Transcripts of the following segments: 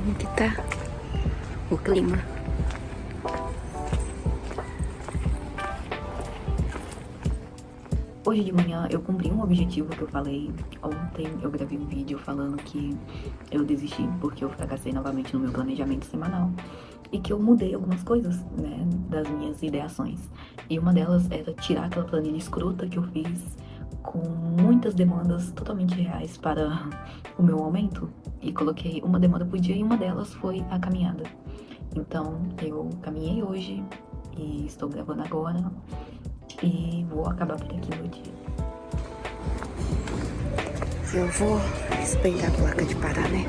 como que tá o clima. Hoje de manhã eu cumpri um objetivo que eu falei. Ontem eu gravei um vídeo falando que eu desisti porque eu fracassei novamente no meu planejamento semanal e que eu mudei algumas coisas, né, das minhas ideações. E uma delas era tirar aquela planilha escrota que eu fiz com muitas demandas totalmente reais para o meu aumento e coloquei uma demanda por dia e uma delas foi a caminhada. Então eu caminhei hoje e estou gravando agora e vou acabar por aqui no dia. Eu vou respeitar a placa de parar, né?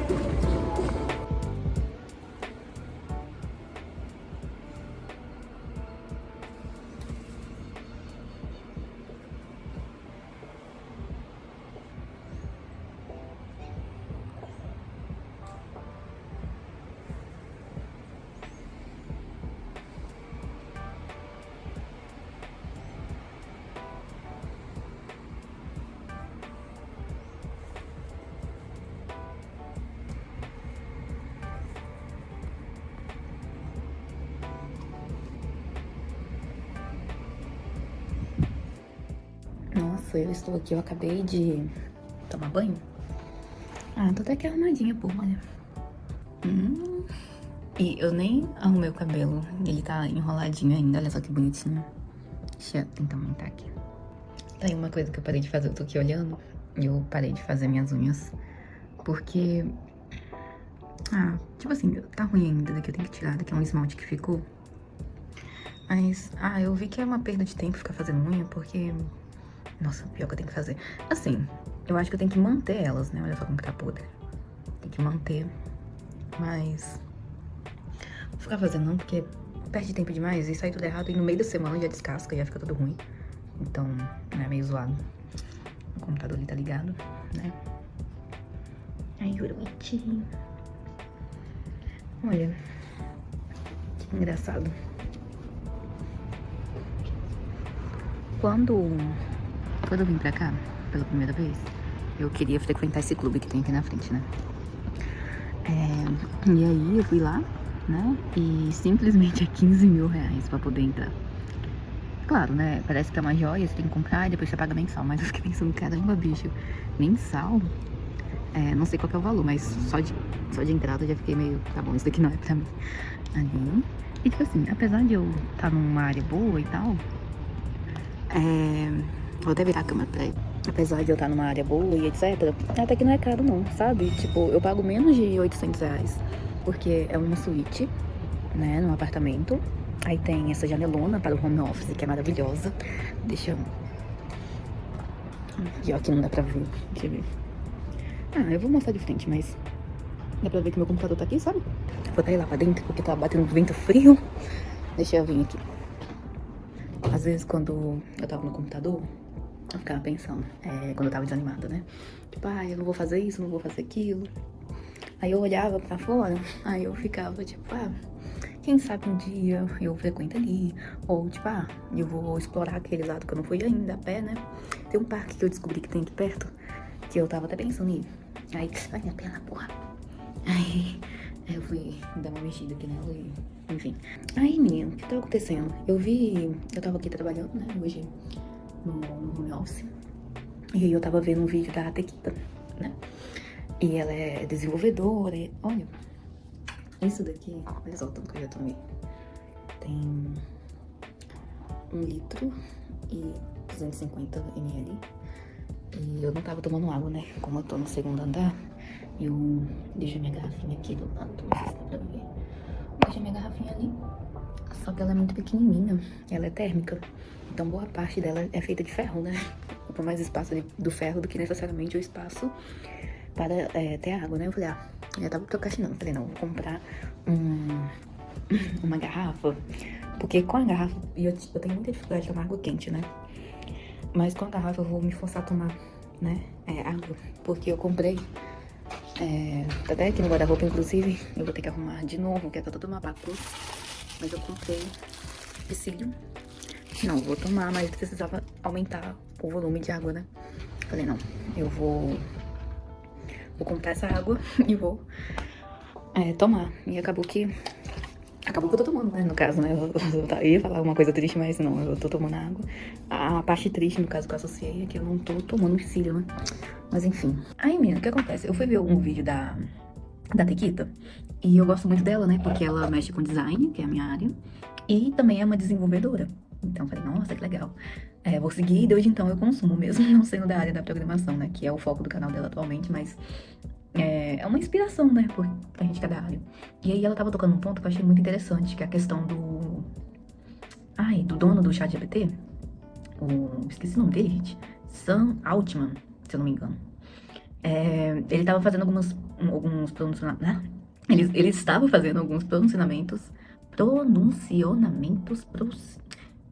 Nossa, eu estou aqui, eu acabei de tomar banho. Ah, tô até aqui arrumadinha, pô, olha. E eu nem arrumei o cabelo, ele tá enroladinho ainda, olha só que bonitinho. Deixa eu tentar aumentar aqui. Tá aí uma coisa que eu parei de fazer, eu tô aqui olhando, e eu parei de fazer minhas unhas, porque... Ah, tipo assim, tá ruim ainda, daqui eu tenho que tirar, daqui é um esmalte que ficou. Mas, eu vi que é uma perda de tempo ficar fazendo unha, porque... Nossa, pior que eu tenho que fazer. Assim, eu acho que eu tenho que manter elas, né? Olha só como que tá podre. Tem que manter, mas... Não vou ficar fazendo não, porque perde tempo demais e sai tudo errado. E no meio da semana já descasca, já fica tudo ruim. Então, é meio zoado. O computador ali tá ligado, né? Ai, bonitinho. Olha, que engraçado. Quando eu vim pra cá, pela primeira vez, eu queria frequentar esse clube que tem aqui na frente, né? E aí eu fui lá, né? E simplesmente é 15 mil reais pra poder entrar. Claro, né? Parece que é uma joia, você tem que comprar e depois você paga mensal. Mas eu fiquei pensando, caramba, bicho, mensal? Não sei qual que é o valor, mas só de entrada eu já fiquei meio, tá bom, isso daqui não é pra mim. Ali. E tipo assim, apesar de eu estar numa área boa e tal, vou até virar a câmera pra ele. Apesar de eu estar numa área boa e etc, até que não é caro não, sabe? Tipo, eu pago menos de 800 reais, porque é uma suíte, né, num apartamento. Aí tem essa janelona para o home office, que é maravilhosa. Deixa eu... E ó, aqui não dá pra ver, deixa eu ver. Eu vou mostrar de frente, mas dá pra ver que meu computador tá aqui, sabe? Vou até ir lá pra dentro, porque tá batendo um vento frio. Deixa eu vir aqui. Às vezes, quando eu tava no computador, eu ficava pensando, quando eu tava desanimada, né? Tipo, eu não vou fazer isso, não vou fazer aquilo. Aí eu olhava pra fora, aí eu ficava, tipo, quem sabe um dia eu frequento ali. Ou, tipo, eu vou explorar aquele lado que eu não fui ainda, a pé, né? Tem um parque que eu descobri que tem aqui perto, que eu tava até pensando em ir. Aí, ai, minha perna, porra. Aí, eu fui dar uma mexida aqui nela e... Enfim. Aí, menino, o que tá acontecendo? Eu tava aqui trabalhando, né, hoje no home office. E aí eu tava vendo um vídeo da Tequita, né? E ela é desenvolvedora e... Olha, isso daqui, olha só o tanto que eu já tomei. Tem 1 litro e 250 ml. E eu não tava tomando água, né? Como eu tô no segundo andar, eu deixei minha garrafinha aqui do lado, não sei se dá pra ver. Deixei minha garrafinha ali. Só que ela é muito pequenininha, ela é térmica. Então boa parte dela é feita de ferro, né? Ocupa mais espaço do ferro do que necessariamente o espaço para ter água, né? Eu falei, já tava procrastinando. Falei, não, vou comprar uma garrafa. Porque com a garrafa, eu tenho muita dificuldade de tomar água quente, né? Mas com a garrafa eu vou me forçar a tomar, né, água. Porque eu comprei, tá até aqui no guarda-roupa, inclusive, eu vou ter que arrumar de novo, porque tá toda uma bagunça. Mas eu comprei psyllium. Não, vou tomar, mas precisava aumentar o volume de água, né? Falei, não, eu vou comprar essa água e vou tomar. E acabou que eu tô tomando, né, no caso, né, eu ia falar uma coisa triste, mas não, eu tô tomando água. A parte triste, no caso, que eu associei é que eu não tô tomando cílio, né, mas enfim. Aí, menina, o que acontece? Eu fui ver um vídeo da Tequita, e eu gosto muito dela, né, porque ela mexe com design, que é a minha área, e também é uma desenvolvedora. Então eu falei, nossa, que legal. Vou seguir, e desde então eu consumo, mesmo não sendo da área da programação, né, que é o foco do canal dela atualmente, mas é uma inspiração, né, pra gente que é da área. E aí ela tava tocando um ponto que eu achei muito interessante, que é a questão do dono do ChatGPT, esqueci o nome dele, gente, Sam Altman, se eu não me engano. Ele tava fazendo alguns pronunciamentos, né? Ele estava fazendo alguns pronunciamentos,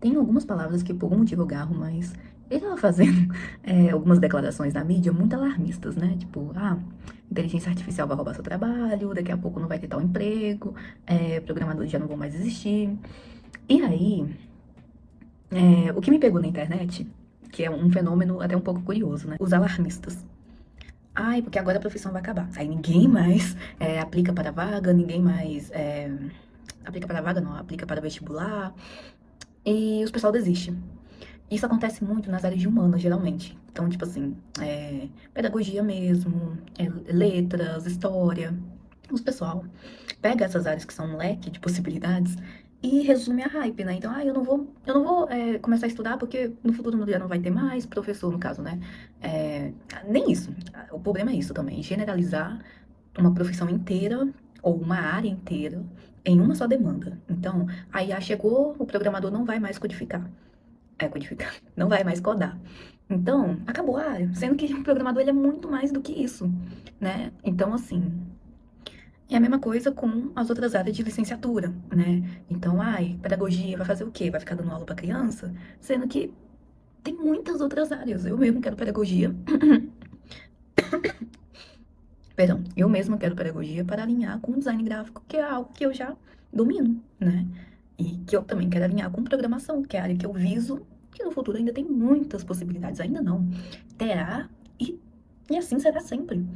tem algumas palavras que por algum motivo eu garro, mas ele tava fazendo algumas declarações na mídia muito alarmistas, né? Tipo, inteligência artificial vai roubar seu trabalho, daqui a pouco não vai ter tal emprego, programadores já não vão mais existir. E aí, o que me pegou na internet, que é um fenômeno até um pouco curioso, né? Os alarmistas. Porque agora a profissão vai acabar. Aí ninguém mais aplica para vaga, ninguém mais aplica para vaga, não, aplica para vestibular. E os pessoal desiste. Isso acontece muito nas áreas de humanas, geralmente. Então, tipo assim, pedagogia mesmo, letras, história. Os pessoal pega essas áreas que são um leque de possibilidades e resume a hype, né? Então, eu não vou começar a estudar porque no futuro já não vai ter mais professor, no caso, né? Nem isso. O problema é isso também, generalizar uma profissão inteira ou uma área inteira em uma só demanda. Então, a IA chegou, o programador não vai mais codificar. Não vai mais codar. Então, acabou a área. Sendo que o programador ele é muito mais do que isso, né? Então, assim, é a mesma coisa com as outras áreas de licenciatura, né? Então, pedagogia vai fazer o quê? Vai ficar dando aula para criança? Sendo que tem muitas outras áreas. Eu mesmo quero pedagogia. Perdão, eu mesma quero pedagogia para alinhar com design gráfico, que é algo que eu já domino, né? E que eu também quero alinhar com programação, que é a área que eu viso, que no futuro ainda tem muitas possibilidades, ainda não. Terá e assim será sempre.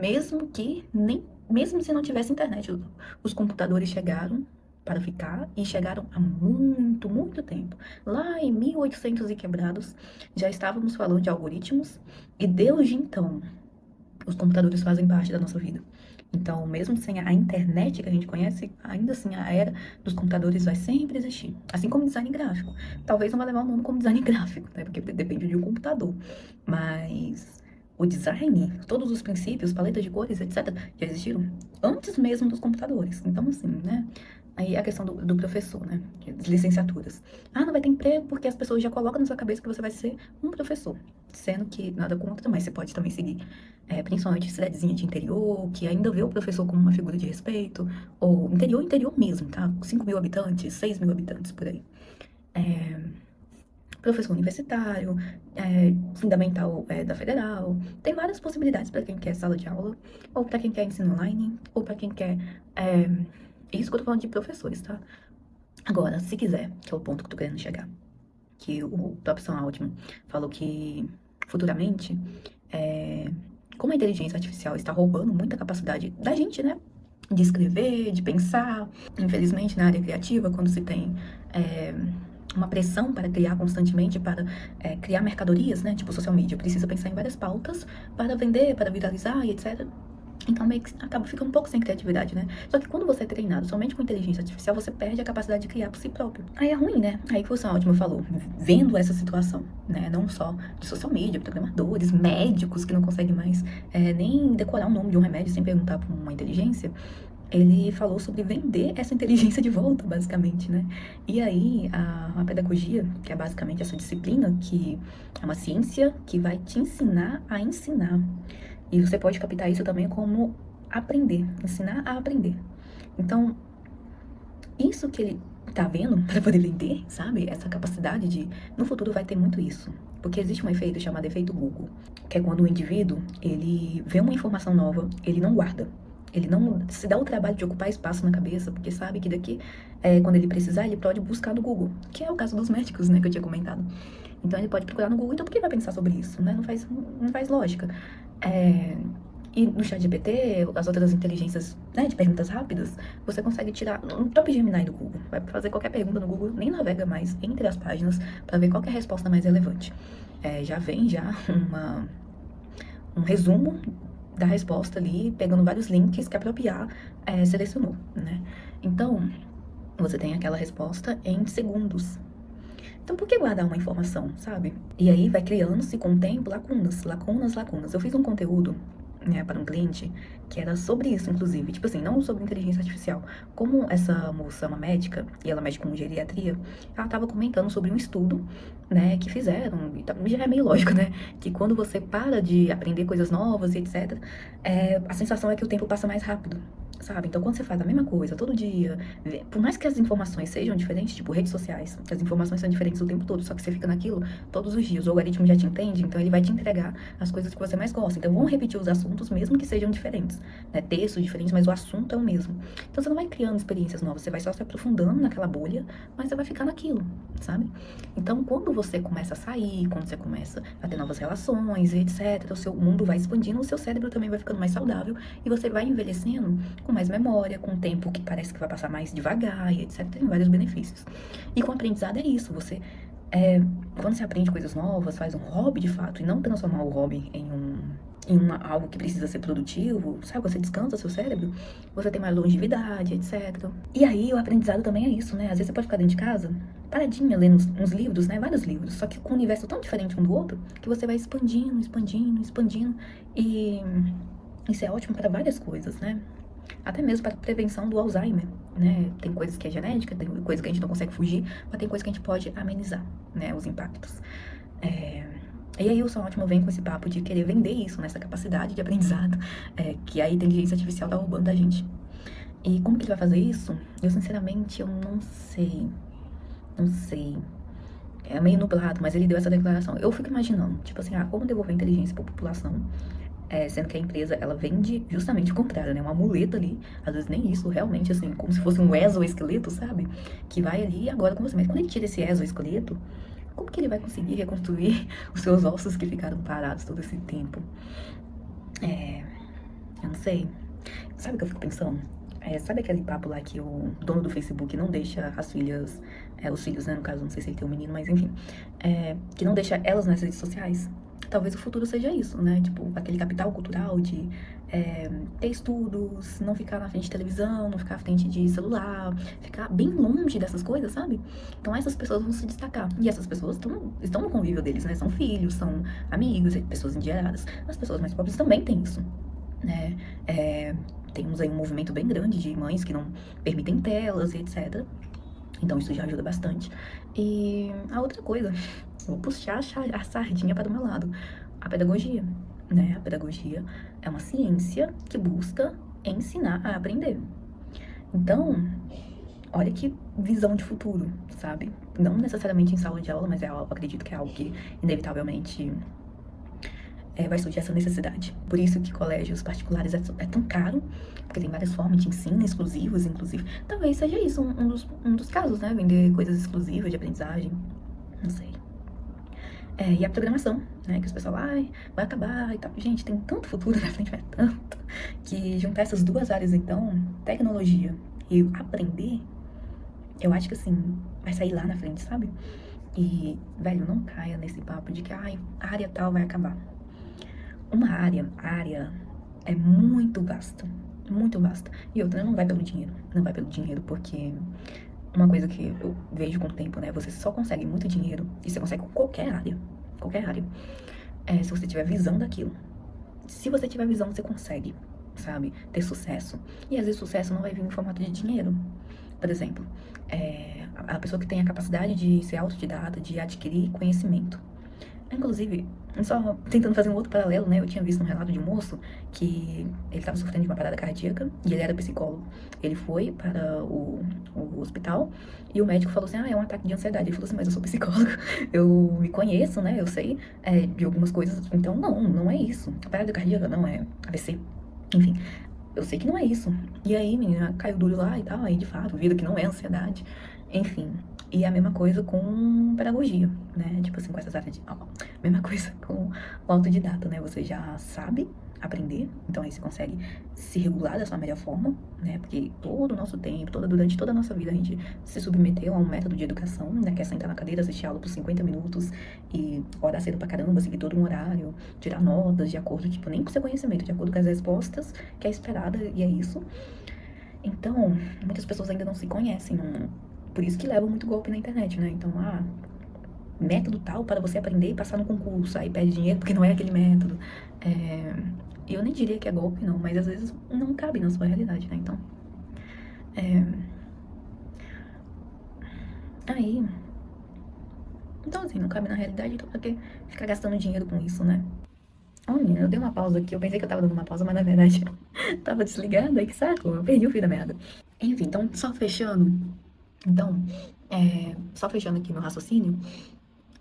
Mesmo se não tivesse internet, os computadores chegaram para ficar e chegaram há muito, muito tempo. Lá em 1800 e quebrados, já estávamos falando de algoritmos e desde então os computadores fazem parte da nossa vida. Então, mesmo sem a internet que a gente conhece, ainda assim a era dos computadores vai sempre existir. Assim como design gráfico. Talvez não vai levar o nome como design gráfico, né? Porque depende de um computador. Mas o design, todos os princípios, paletas de cores, etc., já existiram antes mesmo dos computadores. Então, assim, né? Aí a questão do professor, né? As licenciaturas. Não vai ter emprego porque as pessoas já colocam na sua cabeça que você vai ser um professor. Sendo que nada contra, mas você pode também seguir, principalmente cidadezinha de interior, que ainda vê o professor como uma figura de respeito, ou interior mesmo, tá? 5.000 habitantes, 6.000 habitantes, por aí. Professor universitário, fundamental da federal. Tem várias possibilidades para quem quer sala de aula, ou para quem quer ensino online, ou para quem quer... Isso que eu tô falando de professores, tá? Agora, se quiser, que é o ponto que eu tô querendo chegar, que o próprio Sam Altman falou que futuramente, como a inteligência artificial está roubando muita capacidade da gente, né? De escrever, de pensar. Infelizmente, na área criativa, quando se tem uma pressão para criar constantemente, para criar mercadorias, né? Tipo social media, precisa pensar em várias pautas para vender, para viralizar e etc. Então, meio que acaba ficando um pouco sem criatividade, né? Só que quando você é treinado somente com inteligência artificial, você perde a capacidade de criar por si próprio. Aí é ruim, né? Aí que o Sam Altman falou, vendo essa situação, né? Não só de social media, programadores, médicos que não conseguem mais nem decorar o nome de um remédio sem perguntar para uma inteligência. Ele falou sobre vender essa inteligência de volta, basicamente, né? E aí, a pedagogia, que é basicamente essa disciplina, que é uma ciência que vai te ensinar a ensinar. E você pode captar isso também como aprender, ensinar a aprender. Então, isso que ele tá vendo para poder vender, sabe? Essa capacidade de... No futuro vai ter muito isso. Porque existe um efeito chamado efeito Google, que é quando o indivíduo, ele vê uma informação nova, ele não guarda. Ele não se dá o trabalho de ocupar espaço na cabeça, porque sabe que daqui, quando ele precisar, ele pode buscar no Google. Que é o caso dos médicos, né, que eu tinha comentado. Então ele pode procurar no Google, então por que vai pensar sobre isso, né? Não faz lógica. E no ChatGPT, as outras inteligências, né, de perguntas rápidas, você consegue tirar um top Gemini do Google. Vai fazer qualquer pergunta no Google, nem navega mais entre as páginas para ver qual que é a resposta mais relevante. Já vem um resumo da resposta ali, pegando vários links que a própria IA selecionou, né? Então, você tem aquela resposta em segundos. Então, por que guardar uma informação, sabe? E aí vai criando-se com o tempo lacunas. Eu fiz um conteúdo, né, para um cliente que era sobre isso, inclusive. Tipo assim, não sobre inteligência artificial. Como essa moça é uma médica, e ela mexe com geriatria, ela tava comentando sobre um estudo, né, que fizeram, e já é meio lógico, né, que quando você para de aprender coisas novas e etc, a sensação é que o tempo passa mais rápido. Sabe? Então, quando você faz a mesma coisa todo dia, por mais que as informações sejam diferentes, tipo redes sociais, as informações são diferentes o tempo todo, só que você fica naquilo todos os dias. O algoritmo já te entende, então ele vai te entregar as coisas que você mais gosta. Então, vão repetir os assuntos, mesmo que sejam diferentes, né? Textos diferentes, mas o assunto é o mesmo. Então, você não vai criando experiências novas, você vai só se aprofundando naquela bolha, mas você vai ficar naquilo, sabe? Então, quando você começa a sair, quando você começa a ter novas relações, etc., o seu mundo vai expandindo, o seu cérebro também vai ficando mais saudável e você vai envelhecendo com mais memória, com tempo que parece que vai passar mais devagar e etc. Tem vários benefícios. E com o aprendizado é isso, quando você aprende coisas novas, faz um hobby de fato, e não transformar o hobby em algo que precisa ser produtivo, sabe? Você descansa seu cérebro, você tem mais longevidade, etc. E aí o aprendizado também é isso, né? Às vezes você pode ficar dentro de casa, paradinha, lendo uns livros, né? Vários livros, só que com um universo tão diferente um do outro, que você vai expandindo, e isso é ótimo para várias coisas, né? Até mesmo para prevenção do Alzheimer, né? Tem coisas que é genética, tem coisas que a gente não consegue fugir, mas tem coisas que a gente pode amenizar, né? Os impactos. E aí o Som Ótimo vem com esse papo de querer vender isso, nessa capacidade de aprendizado, que a inteligência artificial tá roubando da gente. E como que ele vai fazer isso? Eu, sinceramente, eu não sei. Não sei. É meio nublado, mas ele deu essa declaração. Eu fico imaginando, tipo assim, como devolver inteligência para a população? Sendo que a empresa, ela vende justamente o contrário, né? Uma muleta ali, às vezes nem isso, realmente, assim, como se fosse um exoesqueleto, sabe? Que vai ali agora com você. Mas quando ele tira esse exoesqueleto, como que ele vai conseguir reconstruir os seus ossos que ficaram parados todo esse tempo? Eu não sei. Sabe o que eu fico pensando? Sabe aquele papo lá que o dono do Facebook não deixa as filhas, os filhos, né, no caso, não sei se ele tem um menino, mas enfim, que não deixa elas nas redes sociais? Talvez o futuro seja isso, né? Tipo, aquele capital cultural de ter estudos, não ficar na frente de televisão, não ficar na frente de celular, ficar bem longe dessas coisas, sabe? Então essas pessoas vão se destacar. E essas pessoas estão no convívio deles, né? São filhos, são amigos, pessoas endinheiradas. As pessoas mais pobres também têm isso, né? Temos aí um movimento bem grande de mães que não permitem telas e etc. Então isso já ajuda bastante. E a outra coisa, vou puxar a sardinha para o meu lado, a pedagogia, né? A pedagogia é uma ciência que busca ensinar a aprender. Então, olha que visão de futuro, sabe? Não necessariamente em sala de aula, mas eu acredito que é algo que inevitavelmente vai surgir essa necessidade. Por isso que colégios particulares é tão caro, porque tem várias formas de ensino exclusivos, inclusive. Talvez seja isso um dos casos, né? Vender coisas exclusivas de aprendizagem, não sei. E a programação, né? Que os pessoal, vai acabar e tal. Gente, tem tanto futuro na frente, mas tanto, que juntar essas duas áreas, então, tecnologia e aprender, eu acho que assim, vai sair lá na frente, sabe? E, velho, não caia nesse papo de que, a área tal vai acabar. A área é muito vasta, muito vasta. E outra, não vai pelo dinheiro, porque uma coisa que eu vejo com o tempo, né, você só consegue muito dinheiro, e você consegue com qualquer área, se você tiver visão daquilo. Se você tiver visão, você consegue, sabe, ter sucesso. E às vezes sucesso não vai vir em formato de dinheiro. Por exemplo, a pessoa que tem a capacidade de ser autodidata, de adquirir conhecimento. Inclusive, só tentando fazer um outro paralelo, né? Eu tinha visto um relato de um moço que ele estava sofrendo de uma parada cardíaca e ele era psicólogo. Ele foi para o hospital e o médico falou assim, é um ataque de ansiedade. Ele falou assim, mas eu sou psicólogo, eu me conheço, né? Eu sei de algumas coisas, então não é isso. A parada cardíaca não é AVC. Enfim, eu sei que não é isso. E aí, menina, caiu duro lá e tal, aí de fato, vida que não é ansiedade. Enfim, e a mesma coisa com pedagogia, né? Tipo assim, com essas áreas de... mesma coisa com o autodidata, né? Você já sabe aprender. Então aí você consegue se regular da sua melhor forma, né? Porque todo o nosso tempo, durante toda a nossa vida, a gente se submeteu a um método de educação, né? Que é sentar na cadeira, assistir aula por 50 minutos e acordar cedo pra caramba, seguir todo um horário, tirar notas de acordo, tipo, nem com seu conhecimento, de acordo com as respostas que é esperada, e é isso. Então, muitas pessoas ainda não se conhecem, não... Por isso que levam muito golpe na internet, né? Então, método tal para você aprender e passar no concurso, aí pede dinheiro porque não é aquele método. Eu nem diria que é golpe, não, mas às vezes não cabe na sua realidade, né? Então, aí... Então, assim, não cabe na realidade, então pra que ficar gastando dinheiro com isso, né? Menina, eu dei uma pausa aqui, eu pensei que eu tava dando uma pausa, mas na verdade tava desligada, aí que saco, eu perdi o fio da merda. Enfim, então, só fechando, então, só fechando aqui meu raciocínio,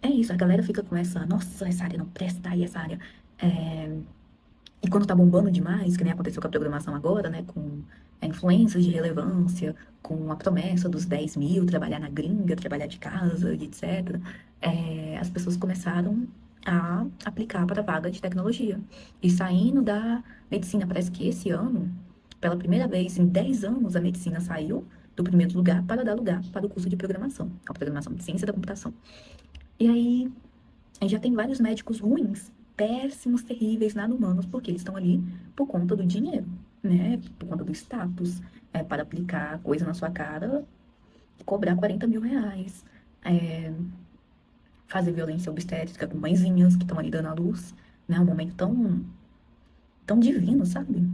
é isso, a galera fica com nossa, essa área não presta, e essa área, e quando tá bombando demais, que nem aconteceu com a programação agora, né, com influências de relevância, com a promessa dos 10 mil, trabalhar na gringa, trabalhar de casa, e etc., as pessoas começaram a aplicar para a vaga de tecnologia. E saindo da medicina, parece que esse ano, pela primeira vez em 10 anos, a medicina saiu do primeiro lugar para dar lugar para o curso de programação, a programação de ciência da computação. E aí já tem vários médicos ruins, péssimos, terríveis, nada humanos, porque eles estão ali por conta do dinheiro, né? Por conta do status, para aplicar coisa na sua cara e cobrar 40 mil reais. Fazer violência obstétrica com mãezinhas que estão ali dando à luz, né? Um momento tão divino, sabe?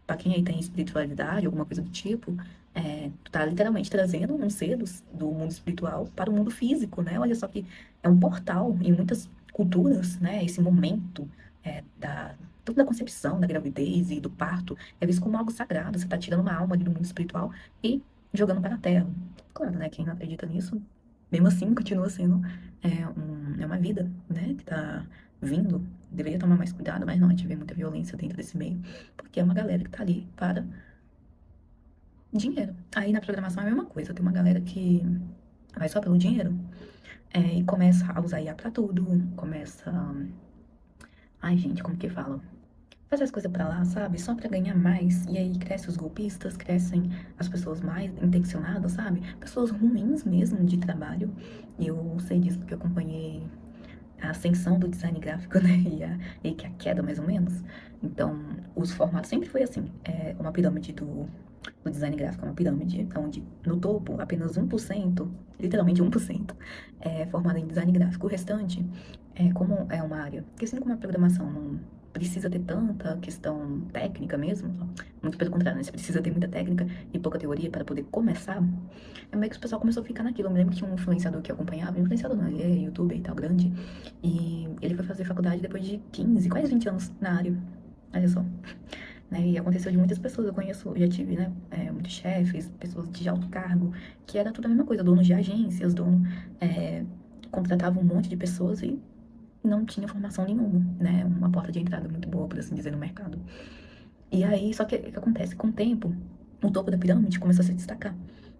Pra quem aí tem espiritualidade, alguma coisa do tipo, tu tá literalmente trazendo um ser do mundo espiritual para o mundo físico, né? Olha só que é um portal em muitas culturas, né? Esse momento tanto da concepção, da gravidez e do parto é visto como algo sagrado. Você tá tirando uma alma ali do mundo espiritual e jogando para a terra. Claro, né? Quem não acredita nisso, mesmo assim, continua sendo uma vida, né? Que tá vindo. Deveria tomar mais cuidado, mas não, a gente vê muita violência dentro desse meio. Porque é uma galera que tá ali para dinheiro. Aí na programação é a mesma coisa. Tem uma galera que vai só pelo dinheiro e começa a usar IA pra tudo. Começa. Ai, gente, como que fala? Fazer as coisas pra lá, sabe? Só pra ganhar mais. E aí crescem os golpistas, crescem as pessoas mais intencionadas, sabe? Pessoas ruins mesmo de trabalho. E eu sei disso porque eu acompanhei a ascensão do design gráfico, né? E que a queda, mais ou menos. Então, os formatos sempre foi assim. Uma pirâmide do design gráfico, uma pirâmide, onde no topo apenas 1%, literalmente 1%, é formado em design gráfico. O restante, como é uma área, porque assim como a programação não precisa ter tanta questão técnica mesmo, muito pelo contrário, né? Você precisa ter muita técnica e pouca teoria para poder começar, é meio que o pessoal começou a ficar naquilo. Eu me lembro que tinha um influenciador que eu acompanhava, influenciador não, ele é youtuber e tal, grande, e ele foi fazer faculdade depois de 15, quase 20 anos na área, olha só. Né? E aconteceu de muitas pessoas, eu conheço, já tive, né, muitos chefes, pessoas de alto cargo, que era tudo a mesma coisa, donos de agências, contratavam um monte de pessoas e não tinha formação nenhuma, né, uma porta de entrada muito boa, por assim dizer, no mercado. E aí, só que o que acontece? Com o tempo, o topo da pirâmide começou a se destacar.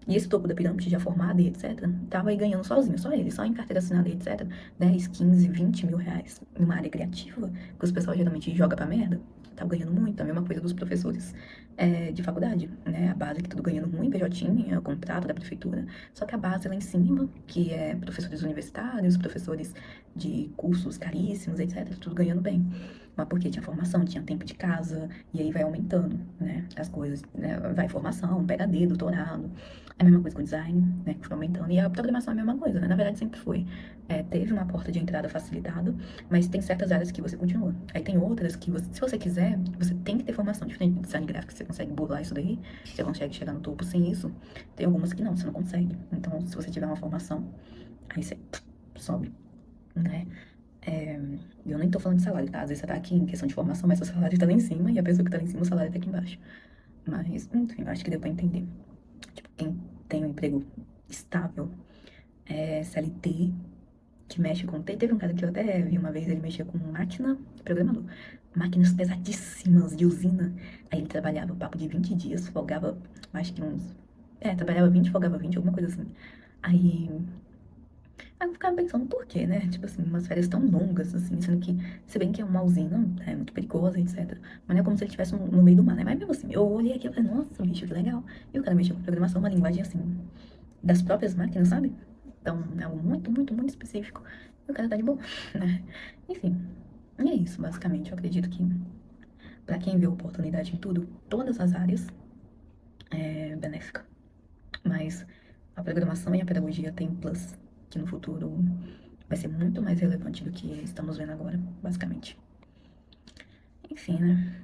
E esse topo da pirâmide, já formado e etc., tava aí ganhando sozinho, só ele, só em carteira assinada e etc., 10, 15, 20 mil reais numa área criativa, que os pessoal geralmente joga pra merda, tava ganhando muito. A mesma coisa dos professores de faculdade, né? A base que tudo ganhando muito, PJ, contrato da prefeitura. Só que a base lá em cima, que é professores universitários, professores de cursos caríssimos, etc., tudo ganhando bem. Mas porque tinha formação, tinha tempo de casa, e aí vai aumentando, né, as coisas, né, vai formação, PhD, doutorado, é a mesma coisa com o design, né, que foi aumentando, e a programação é a mesma coisa, né, na verdade sempre foi. Teve uma porta de entrada facilitada, mas tem certas áreas que você continua. Aí tem outras que, se você quiser, você tem que ter formação, diferente do design gráfico, você consegue burlar isso daí, você consegue chegar no topo sem isso, tem algumas que não, você não consegue. Então, se você tiver uma formação, aí você sobe, né. Eu nem tô falando de salário, tá? Às vezes você tá aqui em questão de formação, mas seu salário tá lá em cima e a pessoa que tá lá em cima, o salário tá aqui embaixo. Mas, enfim, eu acho que deu pra entender. Tipo, quem tem um emprego estável, CLT, que mexe com... Teve um cara que eu até vi uma vez, ele mexia com máquina, programador. Máquinas pesadíssimas de usina. Aí ele trabalhava papo de 20 dias, folgava, acho que uns... trabalhava 20, folgava 20, alguma coisa assim. Aí Aí eu ficava pensando, por quê, né? Tipo assim, umas férias tão longas, assim, sendo que, se bem que é uma usina, é muito perigosa, etc. Mas não é como se ele estivesse no meio do mar, né? Mas mesmo assim, eu olhei aqui e falei, nossa, bicho, que legal. E o cara mexeu com programação, uma linguagem, assim, das próprias máquinas, sabe? Então, é algo muito, muito, muito específico. E o cara tá de boa, né? Enfim, e é isso, basicamente. Eu acredito que, pra quem vê oportunidade em tudo, todas as áreas, é benéfica. Mas a programação e a pedagogia têm um plus, que no futuro vai ser muito mais relevante do que estamos vendo agora, basicamente. Enfim, né?